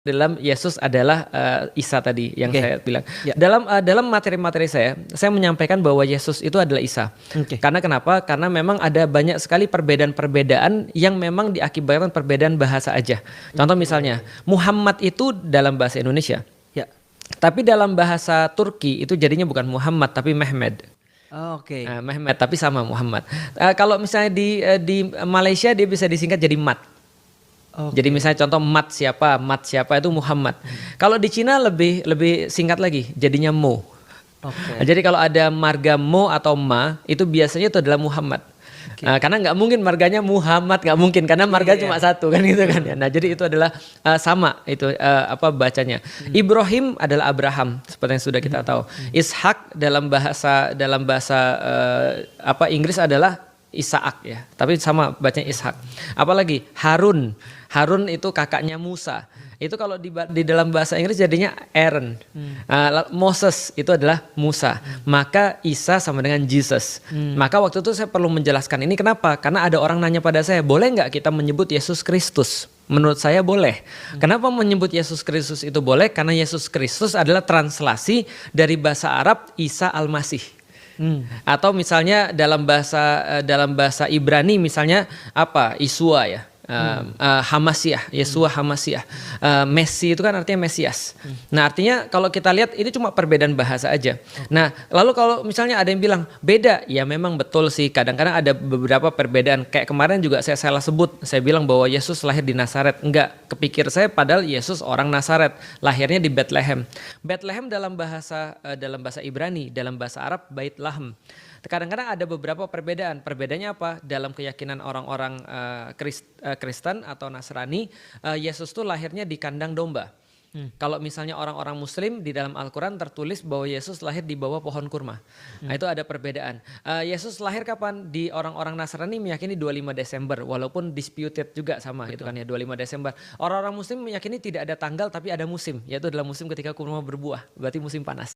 Dalam Yesus adalah Isa tadi yang Oke. saya bilang. Ya. Dalam materi-materi saya menyampaikan bahwa Yesus itu adalah Isa. Oke. Karena kenapa? Karena memang ada banyak sekali perbedaan-perbedaan yang memang diakibatkan perbedaan bahasa aja. Contoh misalnya, Muhammad itu dalam bahasa Indonesia. Ya. Tapi dalam bahasa Turki itu jadinya bukan Muhammad tapi Mehmed. Oke. Mehmed tapi sama Muhammad. Kalau misalnya di Malaysia dia bisa disingkat jadi Mat. Oke. Jadi misalnya contoh Mat siapa itu Muhammad. Kalau di Cina lebih singkat lagi, jadinya Mo. Oke. Jadi kalau ada marga Mo atau Ma itu biasanya itu adalah Muhammad. Oke. Karena nggak mungkin marganya Muhammad, nggak mungkin karena marga Iya. cuma satu kan gitu kan ya. Nah jadi itu adalah sama itu bacanya. Ibrahim adalah Abraham seperti yang sudah kita tahu. Ishak dalam bahasa Inggris adalah Isaak ya, tapi sama bacanya Ishak. Apalagi Harun itu kakaknya Musa. Itu kalau di dalam bahasa Inggris jadinya Aaron. Moses itu adalah Musa. Maka Isa sama dengan Jesus. Maka waktu itu saya perlu menjelaskan ini kenapa? Karena ada orang nanya pada saya, boleh nggak kita menyebut Yesus Kristus? Menurut saya boleh. Kenapa menyebut Yesus Kristus itu boleh? Karena Yesus Kristus adalah translasi dari bahasa Arab Isa Al-Masih. Atau misalnya dalam bahasa Ibrani misalnya Isua ya. Hamasiah, Yesua Hamasiah. Messi itu kan artinya Mesias. Nah artinya kalau kita lihat ini cuma perbedaan bahasa aja. Nah lalu kalau misalnya ada yang bilang beda, ya memang betul sih. Kadang-kadang ada beberapa perbedaan. Kayak kemarin juga saya salah sebut. Saya bilang bahwa Yesus lahir di Nazaret. Enggak, kepikir saya padahal Yesus orang Nazaret. Lahirnya di Bethlehem. Bethlehem dalam bahasa Ibrani, dalam bahasa Arab Bait Lahem. Kadang-kadang ada beberapa perbedaan. Perbedaannya apa? Dalam keyakinan orang-orang Kristen atau Nasrani, Yesus tuh lahirnya di kandang domba. Kalau misalnya orang-orang Muslim di dalam Al-Quran tertulis bahwa Yesus lahir di bawah pohon kurma. Nah itu ada perbedaan. Yesus lahir kapan? Di orang-orang Nasrani meyakini 25 Desember. Walaupun disputed juga sama. Betul. Itu kan ya 25 Desember. Orang-orang Muslim meyakini tidak ada tanggal tapi ada musim. Yaitu adalah musim ketika kurma berbuah. Berarti musim panas.